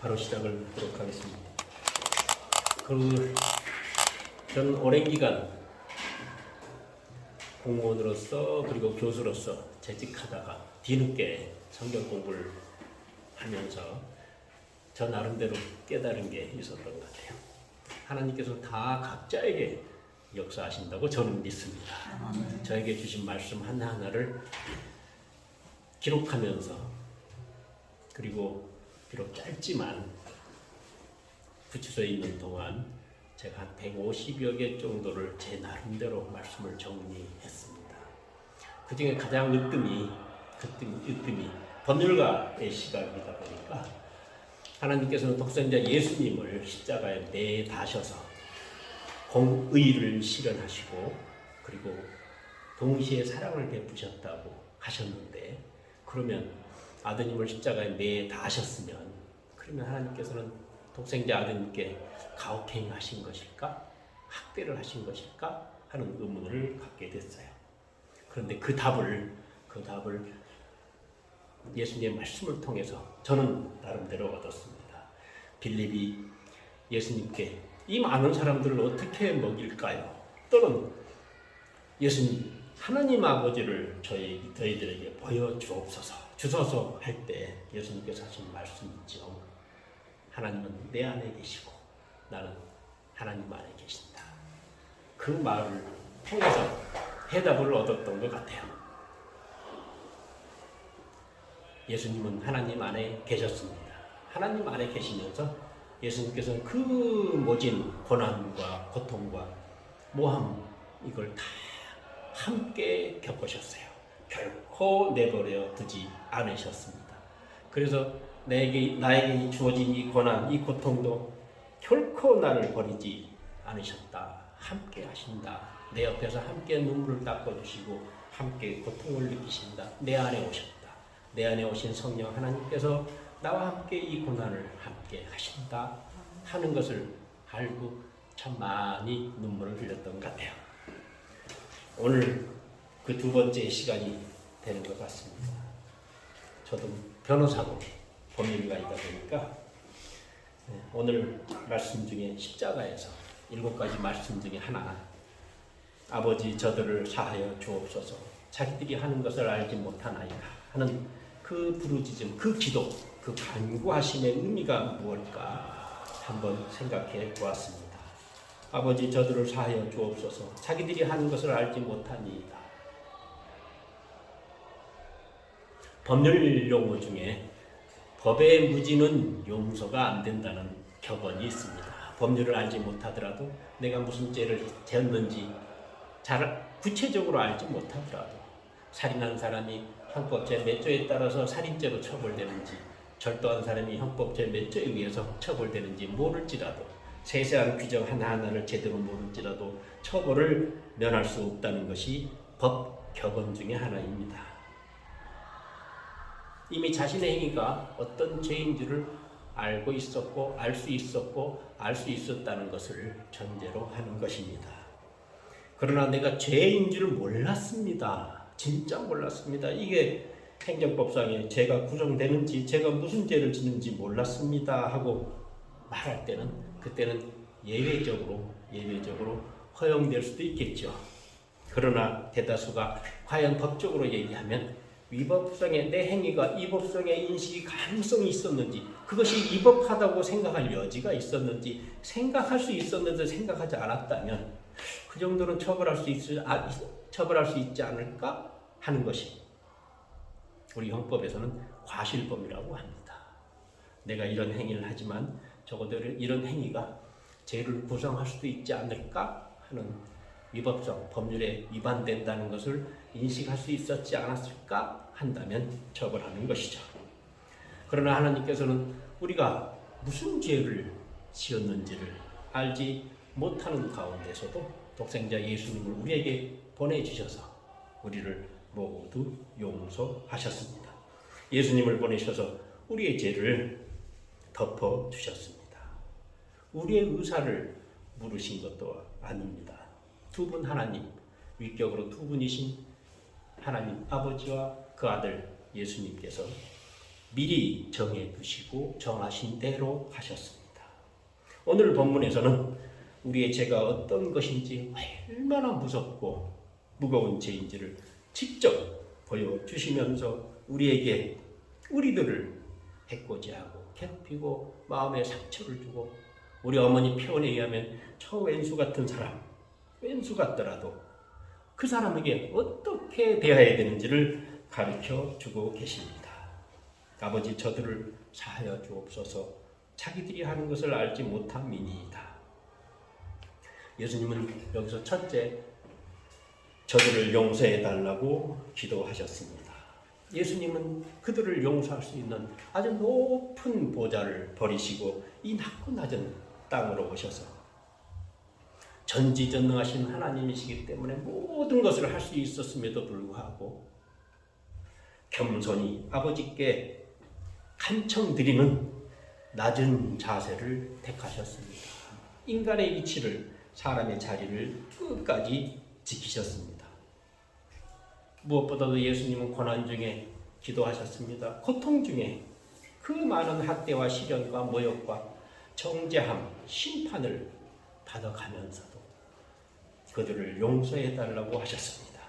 바로 시작을 하도록 하겠습니다. 저는 오랜 기간 공무원으로서 그리고 교수로서 재직하다가 뒤늦게 성경 공부를 하면서 저 나름대로 깨달은 게 있었던 것 같아요. 하나님께서 다 각자에게 역사하신다고 저는 믿습니다. 저에게 주신 말씀 하나하나를 기록하면서, 그리고 비록 짧지만 구치소에 있는 동안 제가 한 150여 개 정도를 제 나름대로 말씀을 정리했습니다. 그 중에 가장 으뜸이 법률가의 시각이다 보니까 하나님께서는 독생자 예수님을 십자가에 매다셔서 공의를 실현하시고 그리고 동시에 사랑을 베푸셨다고 하셨는데, 그러면 아드님을 십자가에 매다하셨으면 그러면 하나님께서는 독생자 아드님께 가혹행위 하신 것일까? 학대를 하신 것일까? 하는 의문을 갖게 됐어요. 그런데 그 답을 예수님의 말씀을 통해서 저는 나름대로 얻었습니다. 빌립이 예수님께 이 많은 사람들을 어떻게 먹일까요? 또는 예수님, 하나님 아버지를 저희들에게 보여주옵소서 할 때 예수님께서 하신 말씀이 있죠. 하나님은 내 안에 계시고 나는 하나님 안에 계신다. 그 말을 통해서 해답을 얻었던 것 같아요. 예수님은 하나님 안에 계셨습니다. 하나님 안에 계시면서 예수님께서는 그 모진 고난과 고통과 모함, 이걸 다 함께 겪으셨어요. 결코 내버려 두지 않으셨습니다. 그래서 나에게 주어진 이 고난, 이 고통도 결코 나를 버리지 않으셨다. 함께 하신다. 내 옆에서 함께 눈물을 닦아주시고 함께 고통을 느끼신다. 내 안에 오셨다. 내 안에 오신 성령 하나님께서 나와 함께 이 고난을 함께 하신다 하는 것을 알고 참 많이 눈물을 흘렸던 것 같아요. 오늘 그 두 번째 시간이 되는 것 같습니다. 저도 변호사고 법률가이다 보니까 오늘 말씀 중에 십자가에서 7가지 말씀 중에 하나, 아버지 저들을 사하여 주옵소서 자기들이 하는 것을 알지 못하나이다 하는 그 부르짖음, 그 기도, 그 간구하심의 의미가 무엇일까 한번 생각해 보았습니다. 아버지 저들을 사하여 주옵소서 자기들이 하는 것을 알지 못하니이다. 법률 용어 중에 법의 무지는 용서가 안 된다는 격언이 있습니다. 법률을 알지 못하더라도 내가 무슨 죄를 지었는지 잘 구체적으로 알지 못하더라도, 살인한 사람이 형법제 몇 조에 따라서 살인죄로 처벌되는지, 절도한 사람이 형법제 몇 조에 의해서 처벌되는지 모를지라도, 세세한 규정 하나하나를 제대로 모를지라도 처벌을 면할 수 없다는 것이 법 격언 중에 하나입니다. 이미 자신의 행위가 어떤 죄인 줄을 알고 있었고 알 수 있었다는 것을 전제로 하는 것입니다. 그러나 내가 죄인 줄 몰랐습니다. 진짜 몰랐습니다. 이게 행정법상에 죄가 구성되는지, 제가 무슨 죄를 지는지 몰랐습니다 하고 말할 때는, 그때는 예외적으로 허용될 수도 있겠죠. 그러나 대다수가 과연 법적으로 얘기하면 위법성에 내 행위가 위법성의 인식이 가능성이 있었는지, 그것이 위법하다고 생각할 여지가 있었는지, 생각할 수 있었는데 생각하지 않았다면 그 정도는 처벌할 수 있지 않을까 하는 것이 우리 형법에서는 과실범이라고 합니다. 내가 이런 행위를 하지만 적어도 이런 행위가 죄를 구성할 수도 있지 않을까 하는 위법성, 법률에 위반된다는 것을 인식할 수 있었지 않았을까 한다면 처벌하는 것이죠. 그러나 하나님께서는 우리가 무슨 죄를 지었는지를 알지 못하는 가운데서도 독생자 예수님을 우리에게 보내주셔서 우리를 모두 용서하셨습니다. 예수님을 보내셔서 우리의 죄를 덮어주셨습니다. 우리의 의사를 물으신 것도 아닙니다. 두 분 하나님, 위격으로 두 분이신 하나님 아버지와 그 아들 예수님께서 미리 정해 두시고 정하신 대로 하셨습니다. 오늘 본문에서는 우리의 죄가 어떤 것인지, 얼마나 무섭고 무거운 죄인지를 직접 보여주시면서 우리에게 우리들을 해코지하고 괴롭히고 마음에 상처를 주고, 우리 어머니 표현에 의하면 저 왼수 같은 사람, 왼수 같더라도 그 사람에게 어떻게 대해야 되는지를 가르쳐 주고 계십니다. 아버지, 저들을 사하여 주옵소서. 자기들이 하는 것을 알지 못함이니이다. 예수님은 여기서 첫째, 저들을 용서해 달라고 기도하셨습니다. 예수님은 그들을 용서할 수 있는 아주 높은 보좌를 버리시고 이 낮고 낮은 땅으로 오셔서 전지전능하신 하나님이시기 때문에 모든 것을 할 수 있었음에도 불구하고 겸손히 아버지께 간청드리는 낮은 자세를 택하셨습니다. 인간의 위치를, 사람의 자리를 끝까지 지키셨습니다. 무엇보다도 예수님은 고난 중에 기도하셨습니다. 고통 중에 그 많은 학대와 시련과 모욕과 정죄함, 심판을 받아가면서도 그들을 용서해달라고 하셨습니다.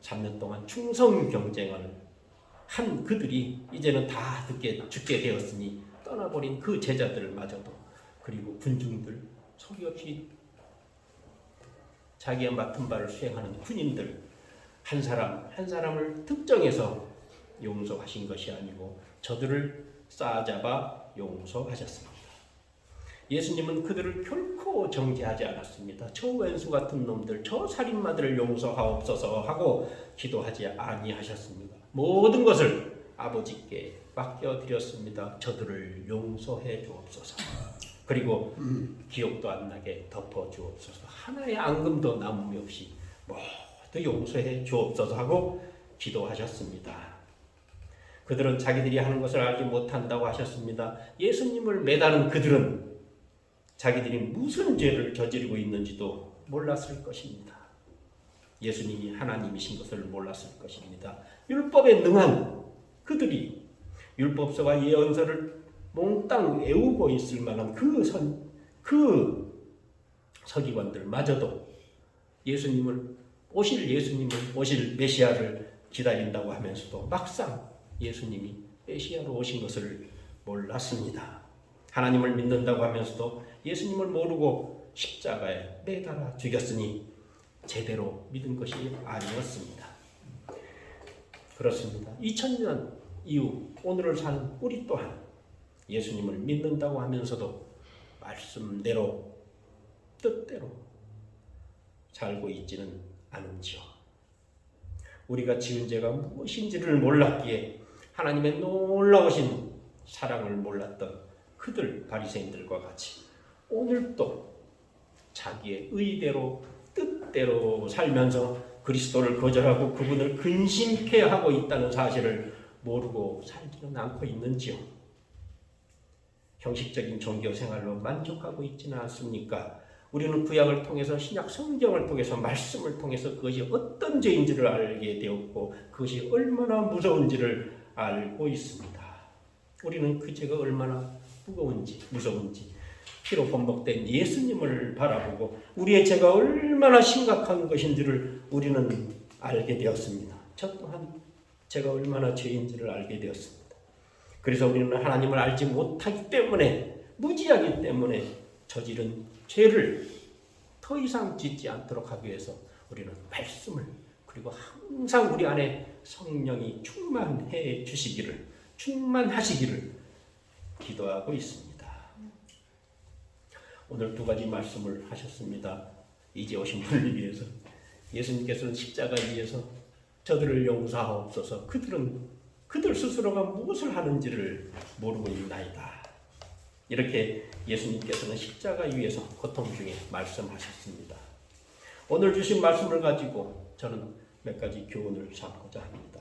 3년 동안 충성 경쟁을 한 그들이 이제는 다 죽게 되었으니 떠나버린 그 제자들마저도, 그리고 군중들, 소리 없이 자기의 맡은 바를 수행하는 군인들, 한 사람 한 사람을 특정해서 용서하신 것이 아니고 저들을 싸잡아 용서하셨습니다. 예수님은 그들을 결코 정죄하지 않았습니다. 저 왼수 같은 놈들, 저 살인마들을 용서하옵소서 하고 기도하지 아니하셨습니다. 모든 것을 아버지께 맡겨드렸습니다. 저들을 용서해 주옵소서. 그리고 기억도 안 나게 덮어 주옵소서. 하나의 앙금도 남음이 없이 모두 용서해 주옵소서 하고 기도하셨습니다. 그들은 자기들이 하는 것을 알지 못한다고 하셨습니다. 예수님을 매다는 그들은 자기들이 무슨 죄를 저지르고 있는지도 몰랐을 것입니다. 예수님이 하나님이신 것을 몰랐을 것입니다. 율법에 능한 그들이 율법서와 예언서를 몽땅 외우고 있을 만한 그 서기관들마저도 오실 메시아를 기다린다고 하면서도 막상 예수님이 메시아로 오신 것을 몰랐습니다. 하나님을 믿는다고 하면서도 예수님을 모르고 십자가에 매달아 죽였으니 제대로 믿은 것이 아니었습니다. 그렇습니다. 2000년 이후 오늘을 사는 우리 또한 예수님을 믿는다고 하면서도 말씀대로 뜻대로 살고 있지는 않은지요. 우리가 지은 죄가 무엇인지를 몰랐기에 하나님의 놀라우신 사랑을 몰랐던 그들 바리새인들과 같이 오늘도 자기의 의대로 뜻대로 살면서 그리스도를 거절하고 그분을 근심케 하고 있다는 사실을 모르고 살지는 않고 있는지요. 형식적인 종교 생활로 만족하고 있지는 않습니까? 우리는 구약을 통해서, 신약 성경을 통해서, 말씀을 통해서 그것이 어떤 죄인지를 알게 되었고 그것이 얼마나 무서운지를 알고 있습니다. 우리는 그 죄가 얼마나 무거운지 무서운지 피로 범벅된 예수님을 바라보고 우리의 죄가 얼마나 심각한 것인지를 우리는 알게 되었습니다. 저 또한 제가 얼마나 죄인지를 알게 되었습니다. 그래서 우리는 하나님을 알지 못하기 때문에, 무지하기 때문에 저지른 죄를 더 이상 짓지 않도록 하기 위해서 우리는 말씀을, 그리고 항상 우리 안에 성령이 충만하시기를 기도하고 있습니다. 오늘 두 가지 말씀을 하셨습니다. 이제 오신 분을 위해서, 예수님께서는 십자가 위에서 저들을 용서하옵소서. 그들 스스로가 무엇을 하는지를 모르고 있나이다. 이렇게 예수님께서는 십자가 위에서 고통 중에 말씀하셨습니다. 오늘 주신 말씀을 가지고 저는 몇 가지 교훈을 삼고자 합니다.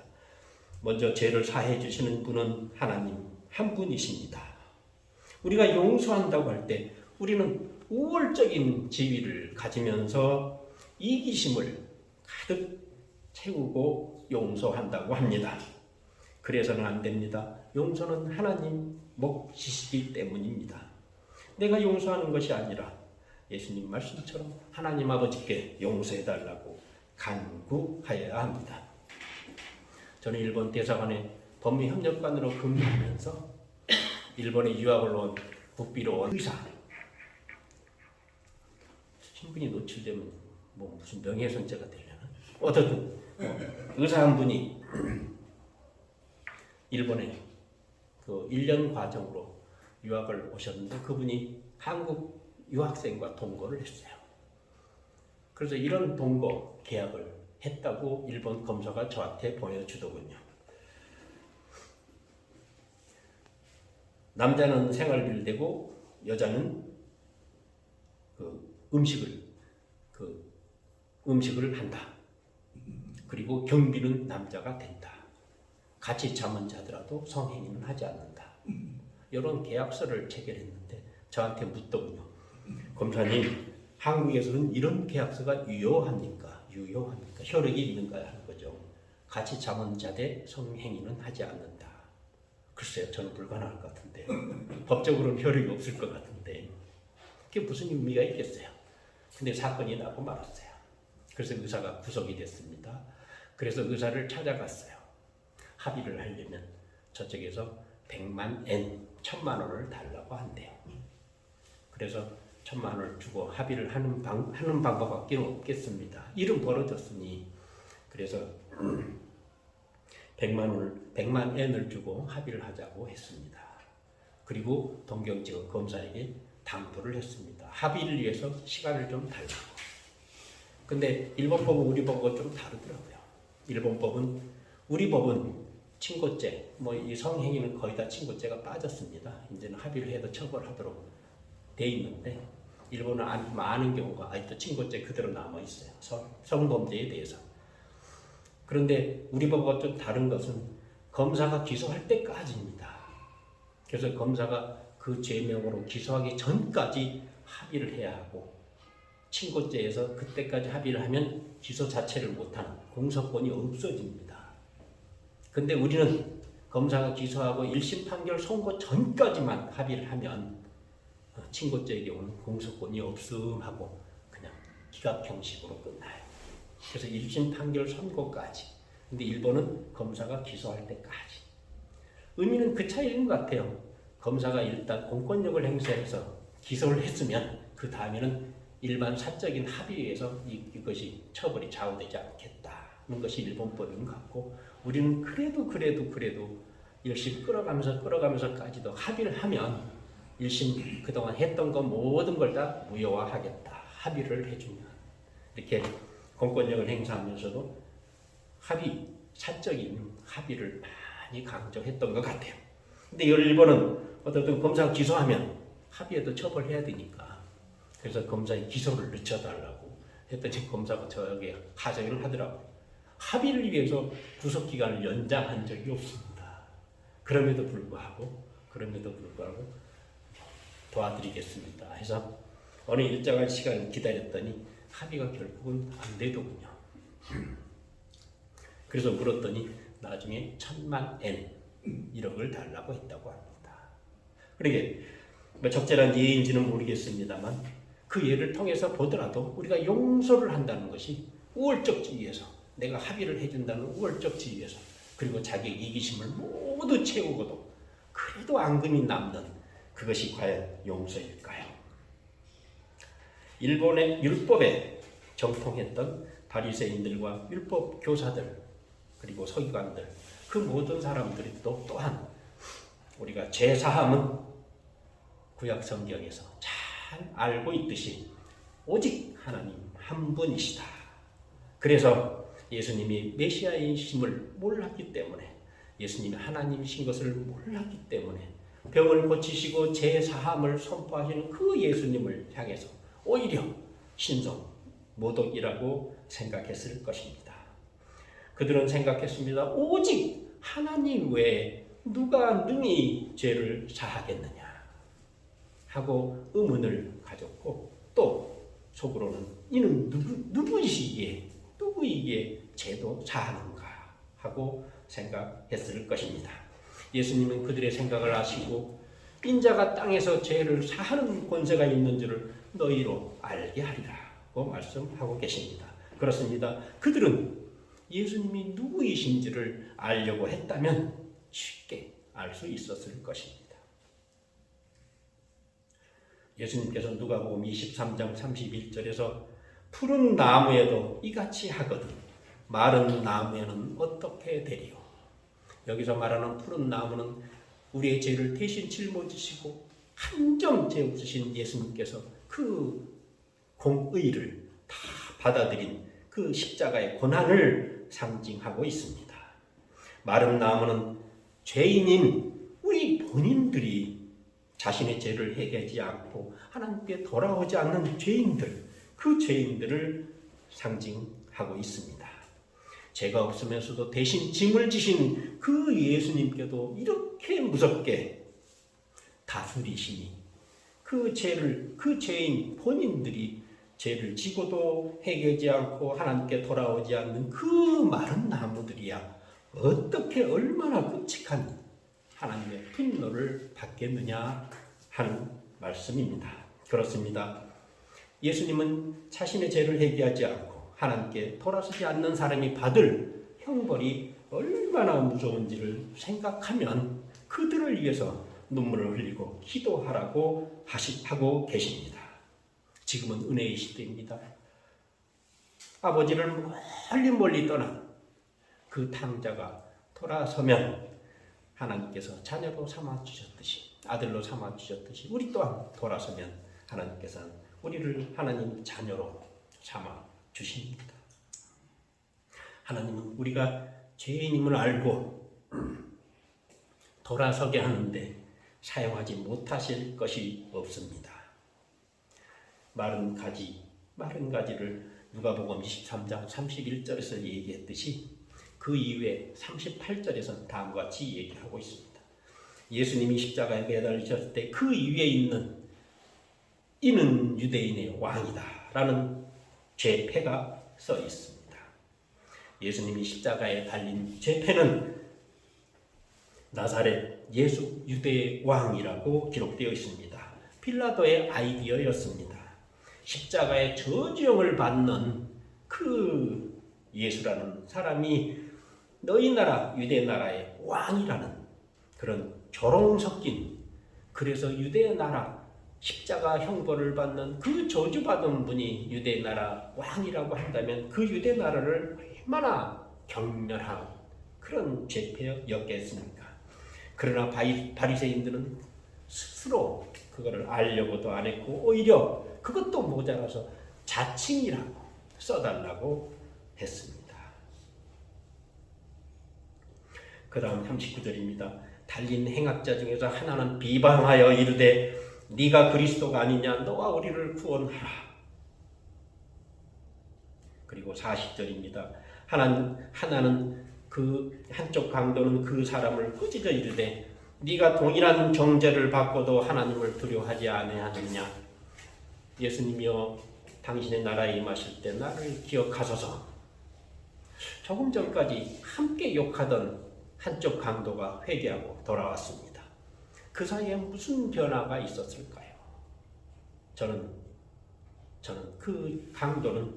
먼저 죄를 사해 주시는 분은 하나님 한 분이십니다. 우리가 용서한다고 할 때 우리는 우월적인 지위를 가지면서 이기심을 가득 채우고 용서한다고 합니다. 그래서는 안 됩니다. 용서는 하나님 몫이시기 때문입니다. 내가 용서하는 것이 아니라 예수님 말씀처럼 하나님 아버지께 용서해달라고 간구하여야 합니다. 저는 일본 대사관에 법무협력관으로 근무하면서 일본에 유학을 온 국비로 온 의사, 신분이 노출되면 뭐 무슨 명예훼손죄가 되려나? 어쨌든 의사 한 분이 일본에 그 1년 과정으로 유학을 오셨는데 그분이 한국 유학생과 동거를 했어요. 그래서 이런 동거 계약을 했다고 일본 검사가 저한테 보여주더군요. 남자는 생활비를 대고 여자는 음식을 한다. 그리고 경비는 남자가 된다. 같이 잠은 자더라도 성행위는 하지 않는다. 이런 계약서를 체결했는데 저한테 묻더군요. 검사님, 한국에서는 이런 계약서가 유효합니까? 효력이 있는가 하는 거죠. 같이 잠은 자되 성행위는 하지 않는다. 글쎄요, 저는 불가능할 것 같은데 법적으로는 효력이 없을 것 같은데 그게 무슨 의미가 있겠어요. 근데 사건이 나고 말았어요. 그래서 의사가 구속이 됐습니다. 그래서 의사를 찾아갔어요. 합의를 하려면 저쪽에서 100만 엔, 1000만 원을 달라고 한대요. 그래서 1000만 원을 주고 합의를 하는 방법밖에 없겠습니다. 일은 벌어졌으니. 그래서 100만 엔을 주고 합의를 하자고 했습니다. 그리고 동경지검 검사에게 당부를 했습니다. 합의를 위해서 시간을 좀 달라고. 근데 일본 법은 우리 법과 좀 다르더라고요. 일본 법은, 우리 법은 친고죄, 이 성행위는 거의 다 친고죄가 빠졌습니다. 이제는 합의를 해도 처벌하도록 돼 있는데 일본은 많은 경우가 아직도 친고죄 그대로 남아 있어요. 성범죄에 대해서. 그런데 우리 법과 좀 다른 것은 검사가 기소할 때까지입니다. 그래서 검사가 그 죄명으로 기소하기 전까지 합의를 해야 하고 친고죄에서 그때까지 합의를 하면 기소 자체를 못하는 공소권이 없어집니다. 근데 우리는 검사가 기소하고 1심 판결 선고 전까지만 합의를 하면 친고죄의 경우는 공소권이 없음하고 그냥 기각형식으로 끝나요. 그래서 1심 판결 선고까지. 근데 일본은 검사가 기소할 때까지. 의미는 그 차이인 것 같아요. 검사가 일단 공권력을 행사해서 기소를 했으면 그 다음에는 일반 사적인 합의에 의해서 이것이 처벌이 좌우되지 않겠다는 것이 일본법인 것 같고 우리는 그래도 1심 끌어가면서까지도 합의를 하면 1심 그동안 했던 것 모든 걸 다 무효화하겠다. 합의를 해주면 이렇게 공권력을 행사하면서도 사적인 합의를 많이 강조했던 것 같아요. 근데 일본은 어쨌든 검사가 기소하면 합의에도 처벌해야 되니까 그래서 검사의 기소를 늦춰달라고 했더니 검사가 저에게 하소연을 하더라고요. 합의를 위해서 구속기간을 연장한 적이 없습니다. 그럼에도 불구하고 도와드리겠습니다 해서 어느 일정한 시간을 기다렸더니 합의가 결국은 안 되더군요. 그래서 물었더니 나중에 1000만 엔 1억을 달라고 했다고 합니다. 그러게 적절한 예인지는 모르겠습니다만 그 예를 통해서 보더라도 우리가 용서를 한다는 것이 우월적 지위에서 내가 합의를 해준다는 우월적 지위에서 그리고 자기 이기심을 모두 채우고도 그래도 앙금이 남는 그것이 과연 용서일까요? 일본의 율법에 정통했던 바리새인들과 율법 교사들 그리고 서기관들 그 모든 사람들이 또한 우리가 죄사함은 구약 성경에서 잘 알고 있듯이 오직 하나님 한 분이시다. 그래서 예수님이 메시아이심을 몰랐기 때문에 예수님이 하나님이신 것을 몰랐기 때문에 병을 고치시고 죄사함을 선포하시는 그 예수님을 향해서 오히려 신성 모독이라고 생각했을 것입니다. 그들은 생각했습니다. 오직 하나님 외에 누가 능히 죄를 사하겠느냐 하고 의문을 가졌고 또 속으로는 이는 누구이기에 죄도 사하는가 하고 생각했을 것입니다. 예수님은 그들의 생각을 아시고 인자가 땅에서 죄를 사하는 권세가 있는 줄을 너희로 알게 하리라고 말씀하고 계십니다. 그렇습니다. 그들은 예수님이 누구이신지를 알려고 했다면 쉽게 알 수 있었을 것입니다. 예수님께서 누가복음 23장 31절에서 푸른 나무에도 이같이 하거든 마른 나무에는 어떻게 되리요? 여기서 말하는 푸른 나무는 우리의 죄를 대신 짊어지시고 한 점 죄 없으신 예수님께서 그 공의를 다 받아들인 그 십자가의 고난을 상징하고 있습니다. 마른 나무는 죄인인 우리 본인들이 자신의 죄를 해결하지 않고 하나님께 돌아오지 않는 죄인들, 그 죄인들을 상징하고 있습니다. 죄가 없으면서도 대신 짐을 지신 그 예수님께도 이렇게 무섭게 다스리시니 그 죄를, 그 죄인 본인들이 죄를 지고도 해결하지 않고 하나님께 돌아오지 않는 그 마른 나무들이야 어떻게 얼마나 끔찍한 하나님의 분노를 받겠느냐 하는 말씀입니다. 그렇습니다. 예수님은 자신의 죄를 회개하지 않고 하나님께 돌아서지 않는 사람이 받을 형벌이 얼마나 무서운지를 생각하면 그들을 위해서 눈물을 흘리고 기도하라고 하고 계십니다. 지금은 은혜의 시대입니다. 아버지를 멀리 떠난 그 탕자가 돌아서면 하나님께서 자녀로 삼아주셨듯이 아들로 삼아주셨듯이 우리 또한 돌아서면 하나님께서는 우리를 하나님 자녀로 삼아주십니다. 하나님은 우리가 죄인임을 알고 돌아서게 하는데 사용하지 못하실 것이 없습니다. 마른 가지를 누가복음 23장 31절에서 얘기했듯이 그 이후에 38절에서는 다음과 같이 얘기하고 있습니다. 예수님이 십자가에 매달리셨을 때 그 위에 있는 이는 유대인의 왕이다 라는 죄패가 써 있습니다. 예수님이 십자가에 달린 죄패는 나사렛 예수 유대의 왕이라고 기록되어 있습니다. 빌라도의 아이디어였습니다. 십자가의 저주형을 받는 그 예수라는 사람이 너희 나라 유대 나라의 왕이라는 그런 조롱 섞인, 그래서 유대 나라 십자가 형벌을 받는 그 저주받은 분이 유대 나라 왕이라고 한다면 그 유대 나라를 얼마나 격렬한 그런 죄패였겠습니까? 그러나 바리새인들은 스스로 그거를 알려고도 안 했고 오히려 그것도 모자라서 자칭이라고 써달라고 했습니다. 그 다음 39절입니다. 달린 행악자 중에서 하나는 비방하여 이르되 네가 그리스도가 아니냐 너와 우리를 구원하라. 그리고 40절입니다. 하나는 그 한쪽 강도는 그 사람을 꾸짖어 이르되 네가 동일한 정죄를 받고도 하나님을 두려워하지 아니하느냐. 예수님이여 당신의 나라에 임하실 때 나를 기억하소서. 조금 전까지 함께 욕하던 한쪽 강도가 회개하고 돌아왔습니다. 그 사이에 무슨 변화가 있었을까요? 저는 그 강도는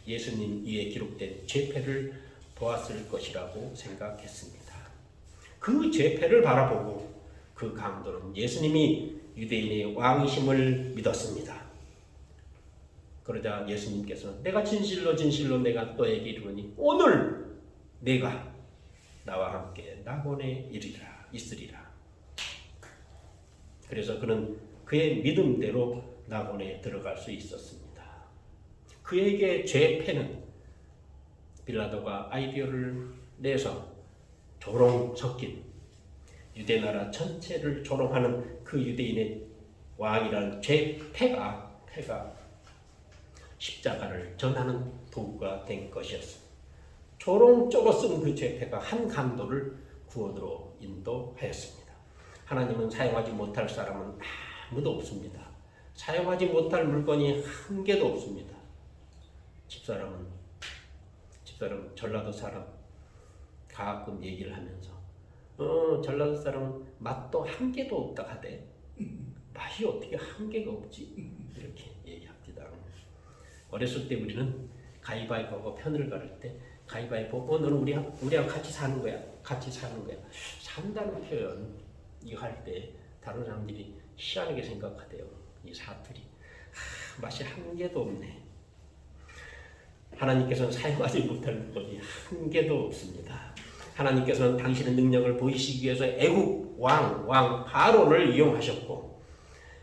예수님 위에 기록된 죄패를 보았을 것이라고 생각했습니다. 그 죄패를 바라보고 그 강도는 예수님이 유대인의 왕이심을 믿었습니다. 그러자 예수님께서 내가 진실로 내가 너에게 이르노니 오늘 내가 나와 함께 낙원에 있으리라. 그래서 그는 그의 믿음대로 낙원에 들어갈 수 있었습니다. 그에게 죄패는 빌라도가 아이디어를 내서 조롱 섞인 유대 나라 전체를 조롱하는 그 유대인의 왕이라는 죄패가 십자가를 전하는 도구가 된 것이었습니다. 조롱조로 쓴 그 죄패가 한 강도를 구원으로 인도하였습니다. 하나님은 사용하지 못할 사람은 아무도 없습니다. 사용하지 못할 물건이 한 개도 없습니다. 집사람 전라도 사람 가끔 얘기를 하면서 전라도 사람은 맛도 한 개도 없다 하대. 맛이 어떻게 한 개가 없지? 이렇게 얘기합니다. 어렸을 때 우리는 가위바위보하고 편을 가를 때 가위바위보, 너는 우리하고 같이 사는 거야. 같이 사는 거야. 산다는 표현 이거 할 때 다른 사람들이 희한하게 생각하대요. 이 사투리. 맛이 한 개도 없네. 하나님께서는 사용하지 못할 것이 한 개도 없습니다. 하나님께서는 당신의 능력을 보이시기 위해서 애국 왕 바로를 이용하셨고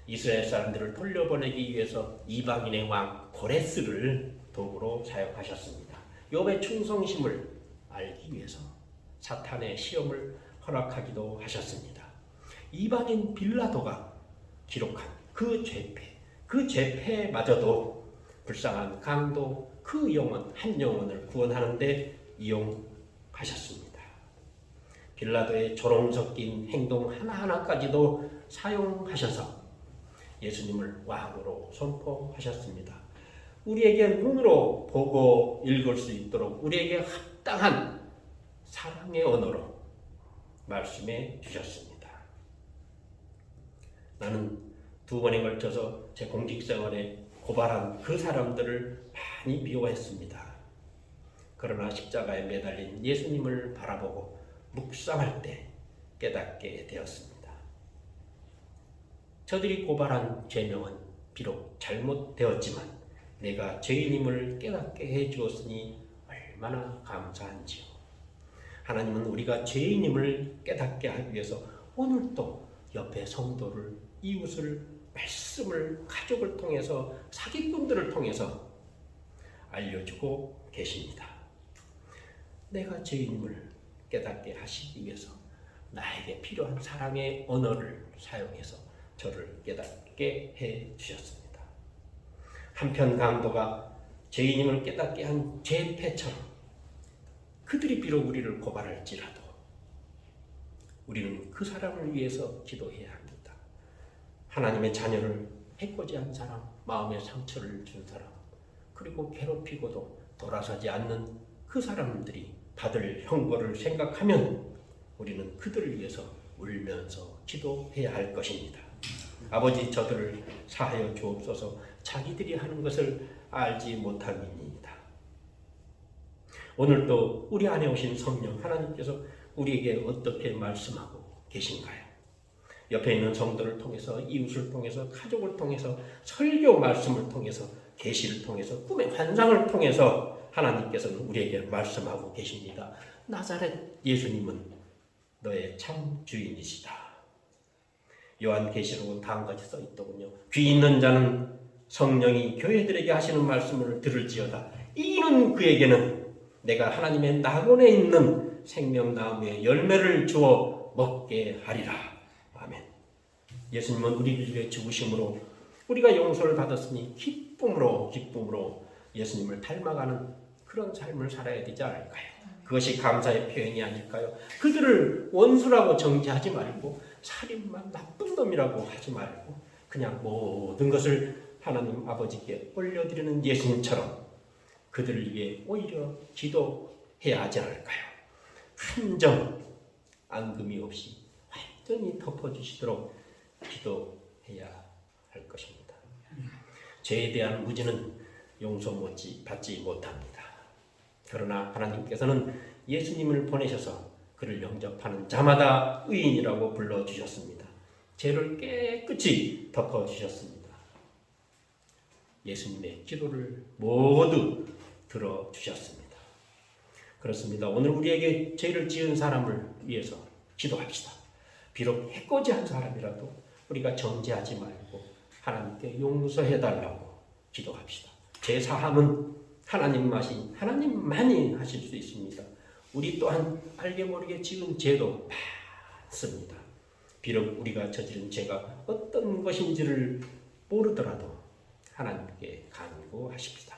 이스라엘 사람들을 돌려보내기 위해서 이방인의 왕 고레스를 도구로 사용하셨습니다. 욥의 충성심을 알기 위해서 사탄의 시험을 허락하기도 하셨습니다. 이방인 빌라도가 기록한 그 죄패마저도 불쌍한 강도 그 영혼 한 영혼을 구원하는 데 이용하셨습니다. 빌라도의 조롱 섞인 행동 하나하나까지도 사용하셔서 예수님을 왕으로 선포하셨습니다. 우리에게 눈으로 보고 읽을 수 있도록 우리에게 합당한 사랑의 언어로 말씀해 주셨습니다. 나는 2번에 걸쳐서 제 공직생활에 고발한 그 사람들을 많이 미워했습니다. 그러나 십자가에 매달린 예수님을 바라보고 묵상할 때 깨닫게 되었습니다. 저들이 고발한 죄명은 비록 잘못되었지만 내가 죄인임을 깨닫게 해주었으니 얼마나 감사한지요. 하나님은 우리가 죄인임을 깨닫게 하기 위해서 오늘도 옆에 성도를, 이웃을, 말씀을, 가족을 통해서, 사기꾼들을 통해서 알려주고 계십니다. 내가 죄인임을 깨닫게 하시기 위해서 나에게 필요한 사랑의 언어를 사용해서 저를 깨닫게 해 주셨습니다. 한편 강도가 죄인임을 깨닫게 한 죄패처럼 그들이 비록 우리를 고발할지라도 우리는 그 사람을 위해서 기도해야 합니다. 하나님의 자녀를 해코지한 사람, 마음에 상처를 준 사람, 그리고 괴롭히고도 돌아서지 않는 그 사람들이 받을 형벌을 생각하면 우리는 그들을 위해서 울면서 기도해야 할 것입니다. 아버지, 저들을 사하여 주옵소서. 자기들이 하는 것을 알지 못함이니이다. 오늘도 우리 안에 오신 성령 하나님께서 우리에게 어떻게 말씀하고 계신가요? 옆에 있는 성도를 통해서, 이웃을 통해서, 가족을 통해서, 설교 말씀을 통해서, 계시를 통해서, 꿈의 환상을 통해서 하나님께서는 우리에게 말씀하고 계십니다. 나사렛 예수님은 너의 참 주인이시다. 요한계시록은 다음같이 써있더군요. 귀 있는 자는 성령이 교회들에게 하시는 말씀을 들을지어다. 이는 그에게는 내가 하나님의 낙원에 있는 생명나무의 열매를 주어 먹게 하리라. 아멘. 예수님은 우리를 위해 죽으심으로 우리가 용서를 받았으니 기쁨으로 예수님을 닮아가는 그런 삶을 살아야 되지 않을까요? 그것이 감사의 표현이 아닐까요? 그들을 원수라고 정죄하지 말고 살인만 나쁜 놈이라고 하지 말고 그냥 모든 것을 하나님 아버지께 올려드리는 예수님처럼 그들을 위해 오히려 기도해야 하지 않을까요? 한 점 앙금이 없이 완전히 덮어주시도록 기도해야 할 것입니다. 죄에 대한 무지는 용서받지 못합니다. 그러나 하나님께서는 예수님을 보내셔서 그를 영접하는 자마다 의인이라고 불러주셨습니다. 죄를 깨끗이 덮어주셨습니다. 예수님의 기도를 모두 들어주셨습니다. 그렇습니다. 오늘 우리에게 죄를 지은 사람을 위해서 기도합시다. 비록 해코지한 사람이라도 우리가 정죄하지 말고 하나님께 용서해달라고 기도합시다. 죄 사함은 하나님만이 하실 수 있습니다. 우리 또한 알게 모르게 지은 죄도 많습니다. 비록 우리가 저지른 죄가 어떤 것인지를 모르더라도 하나님께 간구하십시다.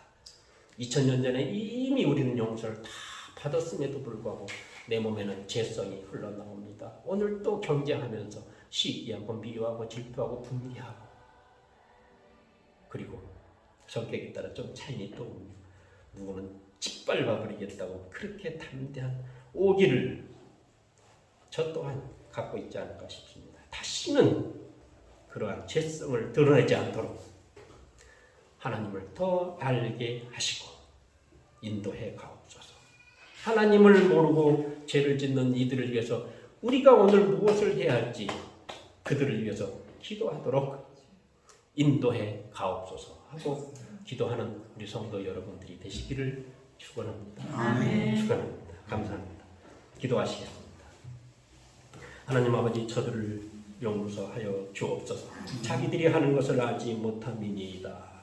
2000년 전에 이미 우리는 용서를 다 받았음에도 불구하고 내 몸에는 죄성이 흘러나옵니다. 오늘 또 경쟁하면서 시기하고 미워하고 질투하고 분리하고 그리고 성격에 따라 좀 차이는 또 옵니다. 누구는 짓밟아 버리겠다고 그렇게 담대한 오기를 저 또한 갖고 있지 않을까 싶습니다. 다시는 그러한 죄성을 드러내지 않도록 하나님을 더 알게 하시고 인도해 가옵소서. 하나님을 모르고 죄를 짓는 이들을 위해서 우리가 오늘 무엇을 해야 할지 그들을 위해서 기도하도록 인도해 가옵소서 하고 기도하는 우리 성도 여러분들이 되시기를 축원합니다. 아멘. 축원합니다. 감사합니다. 기도하시겠습니다. 하나님 아버지, 저들을 용서하여 주옵소서. 자기들이 하는 것을 알지 못함이니이다.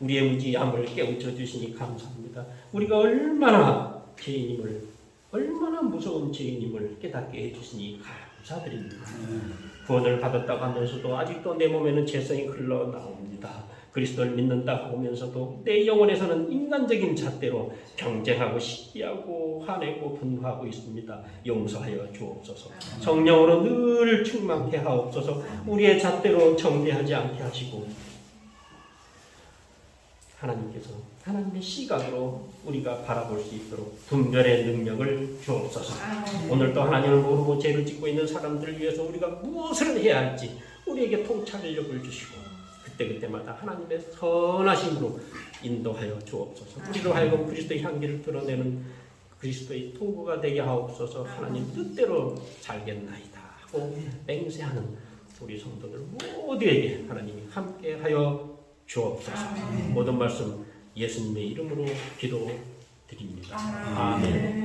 우리의 무지함을 깨우쳐 주시니 감사합니다. 우리가 얼마나 죄인임을, 얼마나 무서운 죄인임을 깨닫게 해주시니 감사드립니다. 구원을 받았다고 하면서도 아직도 내 몸에는 죄성이 흘러나옵니다. 그리스도를 믿는다고 하면서도 내 영혼에서는 인간적인 잣대로 경쟁하고 시기하고 화내고 분노하고 있습니다. 용서하여 주옵소서. 성령으로 늘 충만케 하옵소서. 우리의 잣대로 정죄하지 않게 하시고 하나님께서 하나님의 시각으로 우리가 바라볼 수 있도록 분별의 능력을 주옵소서. 오늘도 하나님을 모르고 죄를 짓고 있는 사람들을 위해서 우리가 무엇을 해야 할지 우리에게 통찰력을 주시고 그때마다 하나님의 선하심으로 인도하여 주옵소서. 우리로 하여금 그리스도의 향기를 드러내는 그리스도의 통구가 되게 하옵소서. 하나님 뜻대로 살겠나이다 하고 맹세하는 우리 성도들 모두에게 하나님이 함께하여 주옵소서. 모든 말씀 예수님의 이름으로 기도드립니다. 아멘.